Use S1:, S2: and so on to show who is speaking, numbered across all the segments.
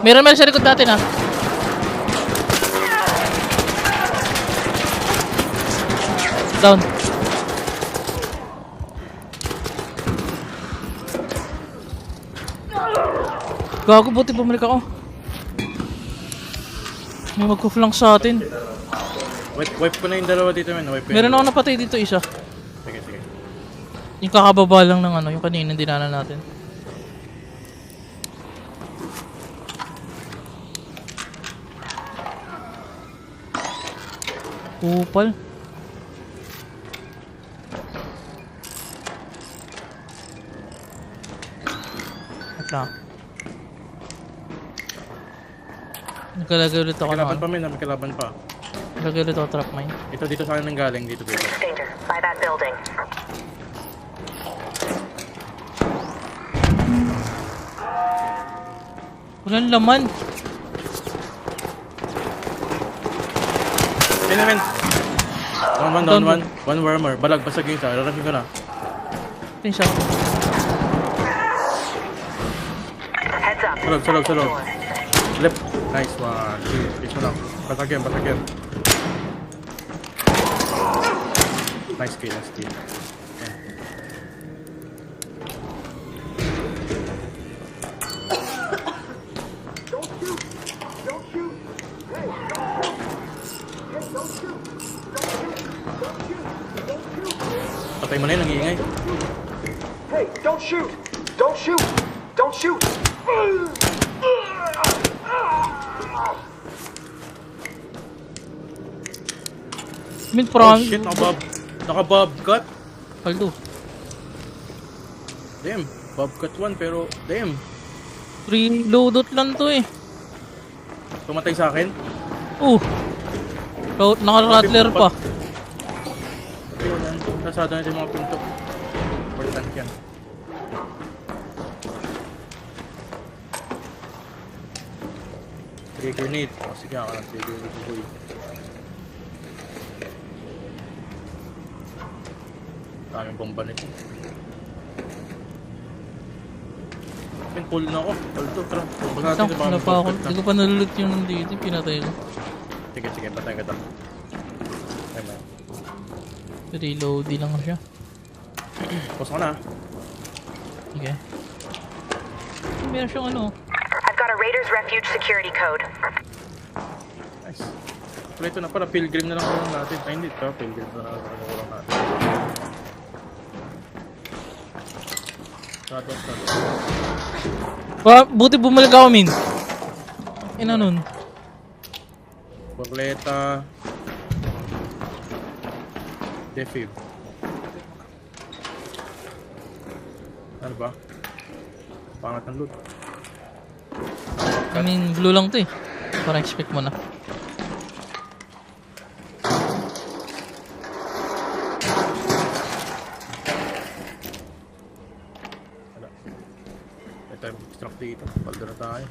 S1: Meron sa likod natin ah. Down. Gago, buti bumalik ako. May magkuflank sa atin.
S2: Wipe ko na yung dalawa dito, man.
S1: Meron ako napatay dito isa.
S2: Sige, sige.
S1: Yung kakababa lang ng ano, yung kanina dinanan natin. Upal. At lang. Nagkalagay ulit ako ng
S2: Kalaban
S1: ano.
S2: pa, man. May kalaban pa.
S1: Nagkalagay ulit ako trap mine.
S2: Ito, dito sa akin nang galing. Dito.
S3: Danger. By that building.
S1: Walang laman.
S2: Ayun, man.
S1: Down.
S2: One warmer. Balag, basag yung isa. Rarashin ko na.
S1: Ito siya.
S3: Heads up.
S2: Sulog. Left. Nice one. Please mo lang. Basag yan. Nice kill. Yan. Patay mo na yun, nangiingay.
S4: Hey, don't shoot! Don't shoot! Don't shoot!
S1: Mid
S2: Oh
S1: front.
S2: shit, naka-bobcat.
S1: Paldo.
S2: Damn, bobcat 1 pero damn.
S1: Reloadot lang to eh.
S2: Tumatay sa akin.
S1: Naka-rattler pa.
S2: Ayun, nasada natin yung mga pinto. Important yan. Sige, grenade. Oh, sige, ako lang. Sige, boy. Daming bomba nito. Pull na ako. Palto, tara. Baka natin na
S1: Wala pa ako. Hindi ko pa nalulot yung nandito. Pinatay ko.
S2: Sige, patay ka daw. Ay, man.
S1: Reloading lang siya.
S2: Pause ko na.
S1: Okay. Meron siyang ano.
S3: I've got a Raiders Refuge security code.
S2: Nice. Pero ito na pala, pilgrim na lang kulang natin. Ay, hindi pa. Pilgrim na lang kulang natin. Start.
S1: Buti bumalik ako, min. Ina nun.
S2: Borleta. Defib. Ano ba? Pangat ng loot.
S1: I mean, blue lang to eh. Parang expect mo na.
S2: Wala. May tayo mag-extract dito. Paldo na tayo.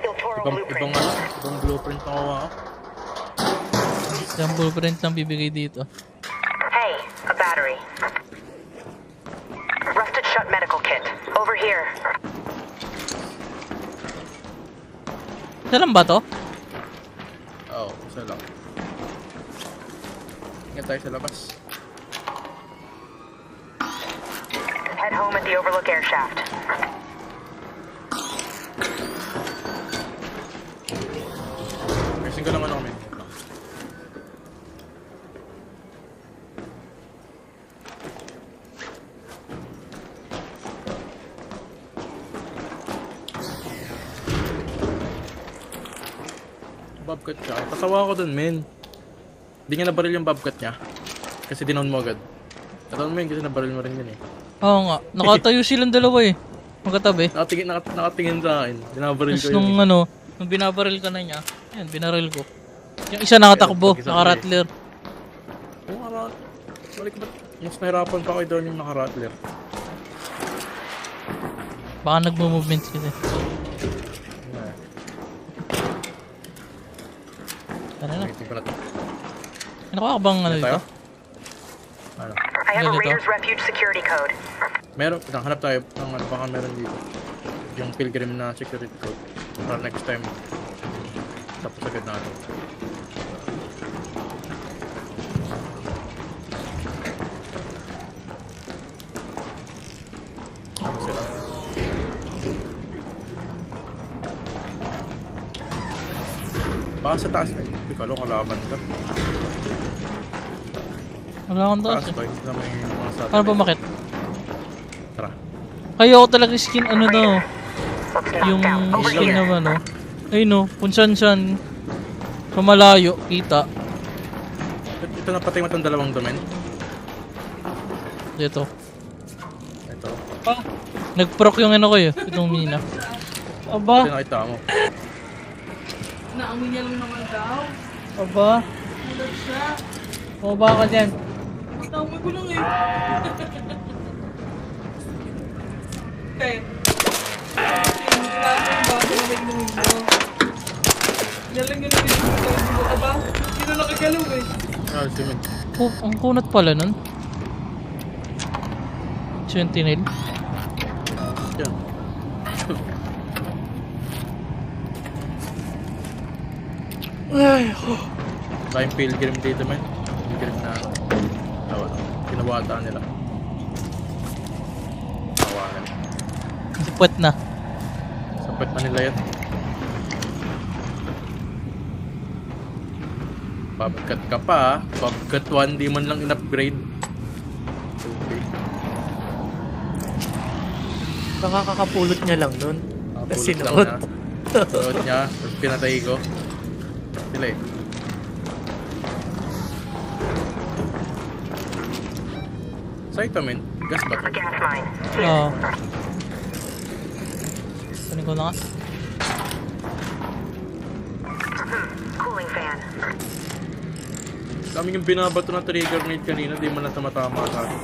S3: Il Toro blueprint.
S2: Ibang blueprint na kawa ako.
S1: Yung blueprint lang bibigay dito.
S3: Hey, a battery. Rusted shut medical kit. Over here.
S1: Isa lang ba to?
S2: Oo, isa lang. Ingat tayo sa labas.
S3: Head home at the Overlook air shaft.
S2: Nursing ko naman ako, men. Bobcat siya. Tatawa ako dun, men. Hindi nga nabaril yung bobcat niya. Kasi dinown mo agad. Tatawa mo yun kasi nabaril mo rin yun eh.
S1: Oo nga. Nakatayo silang dalawa eh. Magkatabi.
S2: Nakatingin sa akin. Dinabaril
S1: Tapos
S2: ko yun.
S1: nung nung binabaril ka na niya, yan, binaril ko. Yung isa nakatakbo, naka-rattler.
S2: Oo, balik ba't mas nahirapan pa kayo doon yung naka-rattler.
S1: Baka nagmo-movement kasi. Tara na.
S2: Waiting ko na to.
S1: Ano ka bang ano dito?
S2: Ano?
S3: I have a
S1: Ganito.
S3: Raiders Refuge security code.
S2: Meron, hanap tayo ng ano, baka meron dito. yung pilgrim na security code. Para next time, tapos agad na ano. Ano sila? Baka sa taas ay, hindi ko alam kalaban ka.
S1: Wala akong taas
S2: Taas
S1: eh.
S2: ba? Hindi na may mga satellite.
S1: Paano ba makit?
S2: Tara.
S1: Kaya ako talaga skin ano daw.
S3: Looks knocked
S1: Yung
S3: out. Over
S1: skin
S3: here.
S1: naman no. Ayun no, kung saan sa malayo, kita.
S2: Ito napatay mo itong dalawang domain.
S1: Dito.
S2: Ito.
S1: Ah, nag-proc yung ano ko yun, itong mina. Aba,
S2: Ito nakita mo.
S1: naamoy niya lang naman daw. Aba, ulat siya. O baka dyan. Naamoy ko lang eh. Kaya,
S2: Ah, simen.
S1: Oh, ang kunat pala nun. Sentinel.
S2: Yan. Tayong pilgrim dito, man. Pilgrim na kinawata nila. Tawanan.
S1: Sipwet na.
S2: Sapat na nila yan. Bobcat ka pa, ah. Bobcat 1, di man lang in-upgrade. Okay.
S5: Baka kakapulot niya lang nun.
S2: Nakapulot
S5: Kasi
S2: lang
S5: sinuot.
S2: niya. Sinuot niya, tapos pinatay ko. Sila eh. Sa ito, men. Gas ba
S3: A
S2: ito?
S3: gas mine. Here.
S1: Oo. Kunin ko na nga.
S3: Cooling fan.
S2: Dami yung binabato na trigger nade kanina, di man na tumatama sa akin.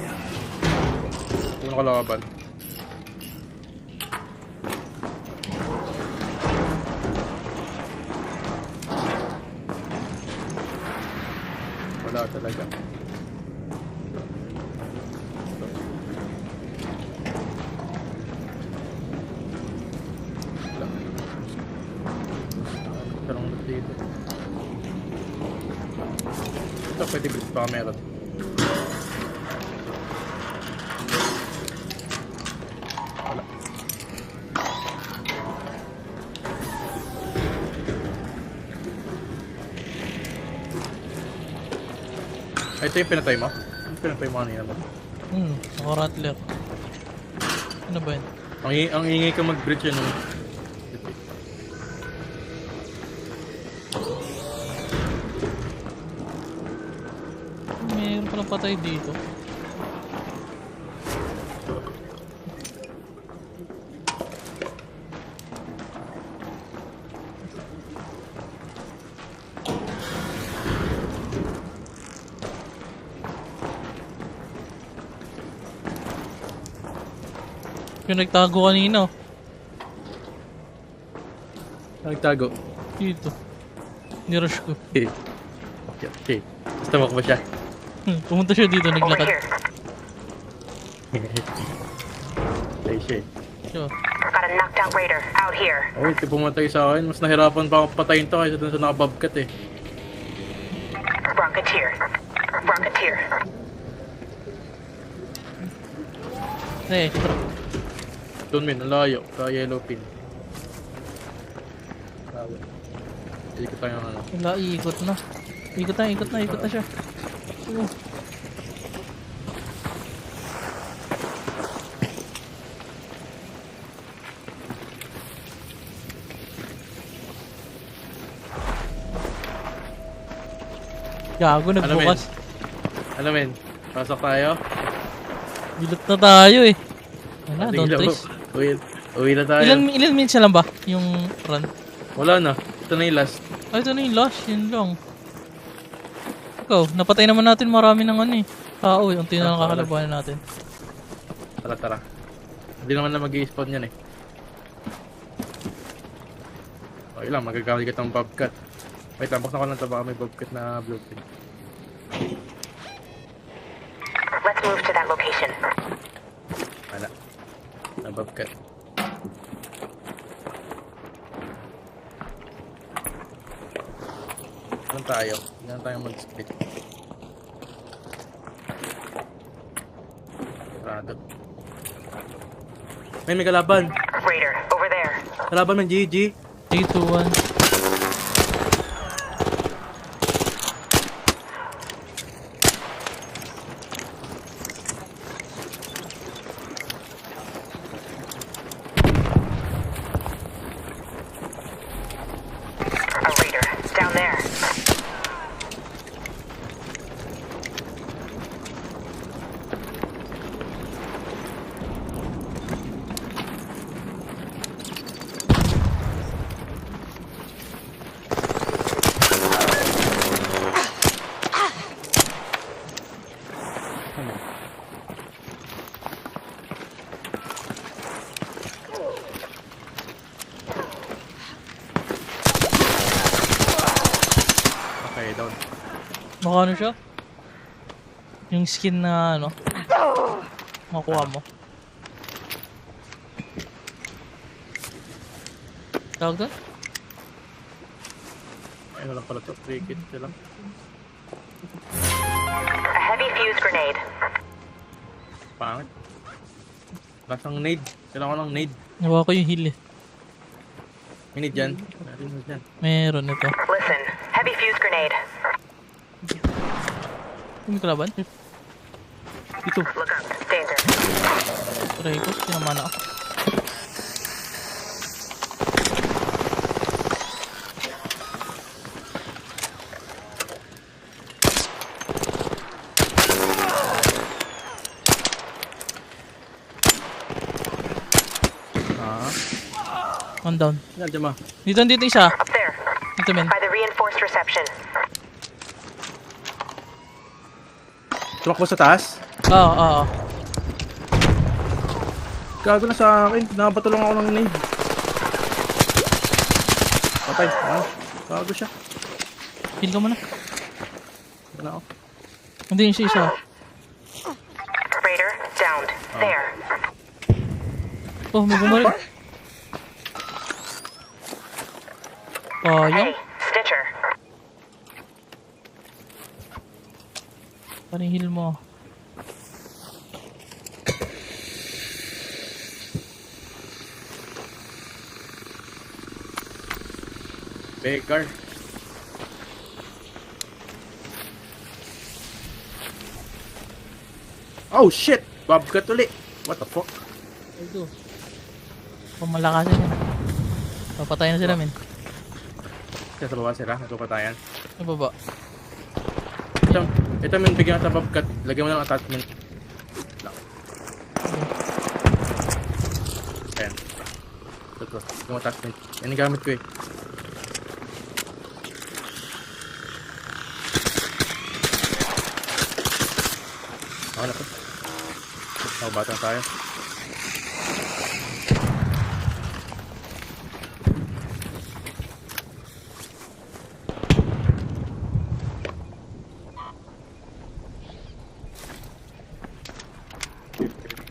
S2: Kung nakalaban. Wala talaga. Wala. Tarong na dito. Ito pwede blitz baka meron. Wala. Ay, ito yung pinatay mo? Ano pinatay mo kanina ba?
S1: Ako rattler. Ano ba yun?
S2: Ang ingay ka mag-bridge yan.
S1: Mayroon palang patay dito. Pinagtago kanina oh.
S2: Nagtago.
S1: Dito. Nirush ko.
S2: Okay. Okay. Basta mo siya.
S1: Pumunta siya dito,
S3: Over
S1: naglakad.
S3: here.
S2: Ay, siya.
S1: Siya.
S3: Got a knocked out raider out here.
S2: Oh, ito pumatay sa akin. Mas nahirapan pa ako patayin to kaysa dun sa nakabobcat eh.
S3: Rocketeer. Rocketeer.
S1: Eh,
S2: Doon min, ang layo. Sa yellow pin. Tawag. Ikot tayo ng ano.
S1: wala, iikot na. Ikot na siya. Oh. Gago, nagbukas.
S2: Ano men? Pasok tayo?
S1: Bilot na tayo eh. Wala, don't trace.
S2: Uwi na tayo.
S1: Ilan minutes na lang ba yung run?
S2: Wala na. Ito na yung last.
S1: Ay, ito na yung last. Yun lang. Ikaw, napatay naman natin marami ng ano eh. Tao eh. Unti na lang kakalabanan natin.
S2: Tara, tara. Hindi naman na mag-i-spawn yan eh. Okay lang, magagamit ka ng bobcat. Wait, tambak na ko lang ito. Baka may bobcat na blueprint.
S3: Let's move to that location.
S2: Wala. Na bobcat. Saan tayo? Saan tayo mag-split? Rado. May kalaban.
S3: Raider, over there.
S2: Kalaban ng GG.
S1: 3, 2, 1.
S3: A raider, down there.
S2: Okay, down.
S1: Baka ano siya? Yung skin na ano? Makuha mo. Tawag doon?
S2: Ayun lang pala to. 3 kit lang.
S3: A heavy fuse grenade.
S2: Pangit. Lasang nade. Kailangan ko ng nade.
S1: Nawa ko yung heal eh.
S2: May nade dyan. Meron nade dyan.
S1: Meron ito.
S3: Listen, heavy fuse grenade.
S1: May kalaban? Dito.
S3: Look up, danger.
S1: Try ko. Tinamana ako.
S2: Ah.
S1: One down.
S2: Yan, dyan ma.
S1: Dito isa.
S3: Up there,
S1: Dito men.
S3: by the reinforced reception.
S2: Tumakbo sa taas.
S1: Oo.
S2: Gago na sa akin. Nabato lang ako ng nade. Patay. Ah. Gago siya.
S1: Heal ka muna.
S2: Wala ako.
S1: Hindi yung isa.
S3: Raider, downed. There.
S1: Oh, may bumalik.
S3: Hey,
S1: Yung
S3: Stitcher.
S1: parang heal mo.
S2: Beggar. Oh shit! Bobcat uli. What the fuck?
S1: Ito. Pamalakasin yan. Papatayin na sila men.
S2: Sa baba sila. Nagpapatayan.
S1: Sa baba.
S2: Ito man bigyan ka sa Bobcat. Lagyan mo ng attachment. Lang. Ayan. Ito. Yung attachment. Yan yung gamit ko eh. Ako na to. Ako bata na tayo.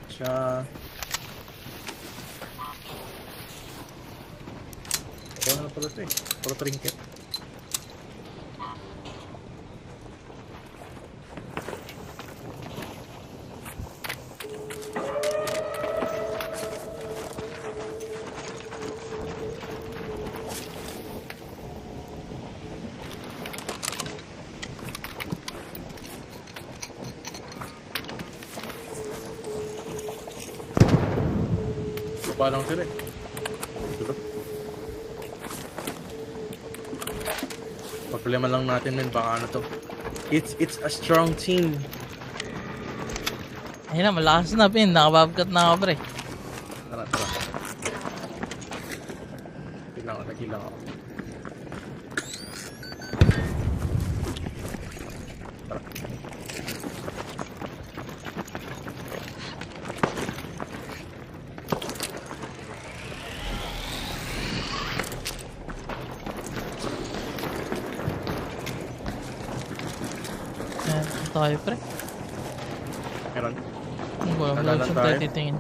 S2: Siya. Ako na pala ito eh. Pala trinket. Baba lang sila eh. Diba? Problema lang natin men, baka ano to. It's a strong team.
S1: Ayun na, malakas na pin. Nakababkat na ako pre.
S2: Tara. Nagilang ako. Tara.
S1: Ayan, ito tayo pre.
S2: Meron.
S1: Ano ba?
S2: Nalalan
S1: Saan
S2: tayo?
S1: tayo titingin?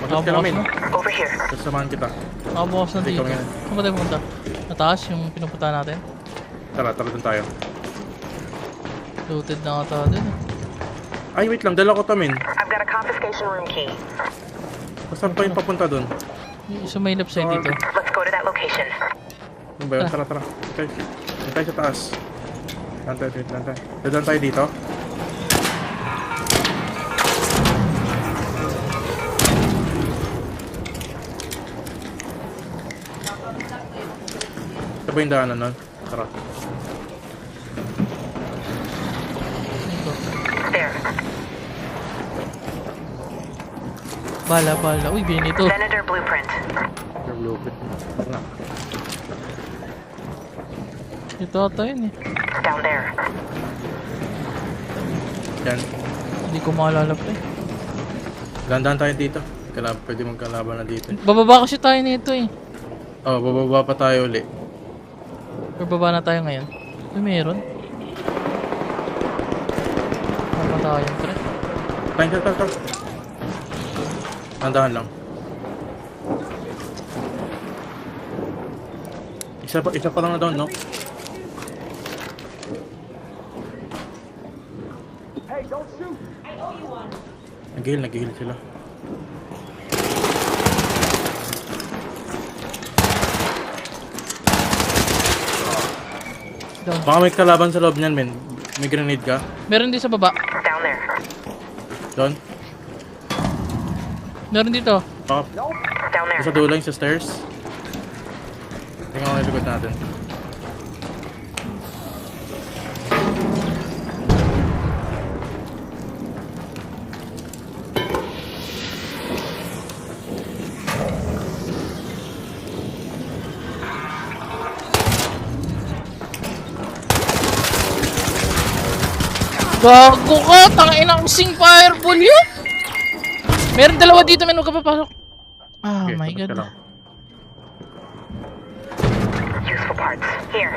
S2: Labas ka namin.
S3: Over here.
S2: Kasamahan kita.
S1: Nakabukas na
S2: Hindi,
S1: dito.
S2: kami yan.
S1: Saan ba tayo pumunta? Nataas yung pinupunta natin?
S2: Tara dun tayo.
S1: Looted na ata din.
S2: Ay, wait lang. Dala ko to, men.
S3: I've got a confiscation room key.
S2: Saan pa yung papunta dun?
S1: Sa may left side dito.
S3: Let's go to that location.
S2: Ano ba yun? Tara. Okay. Doon tayo sa taas. Lantay. Dadaan tayo dito. Ito ba yung daanan nun? Tara.
S1: Dito.
S3: There.
S1: Bala. Uy, binito.
S3: Venator blueprint.
S2: Your blueprint. Ano?
S1: Ito ata yun eh.
S3: Down there.
S2: Yan.
S1: Hindi ko maalala pa eh.
S2: Landaan tayo dito. Pwede magkalaban na dito.
S1: Bababa kasi tayo nito eh.
S2: Oh, bababa pa tayo uli.
S1: Bababa na tayo ngayon. Uy, meron. Ano tayo yung pre?
S2: Tayo. Andahan lang. Isa pa lang na doon, no?
S4: Hey, don't shoot!
S2: Nag-heal sila.
S1: Down.
S2: Baka may kalaban sa loob niyan, men. May grenade ka?
S1: Meron din sa baba.
S3: Down there.
S2: Doon?
S1: Meron dito.
S2: Baka
S3: Down there.
S2: sa dulo yung sa stairs. Tingnan ko yung likod natin.
S1: Gago ka! Tangina ang sing fireball yun! Meron dalawa dito, men. Huwag ka papasok. Oh
S2: Okay,
S1: my
S2: tapos ka
S1: god.
S2: lang.
S3: Useful parts. Here.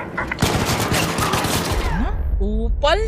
S1: Upal?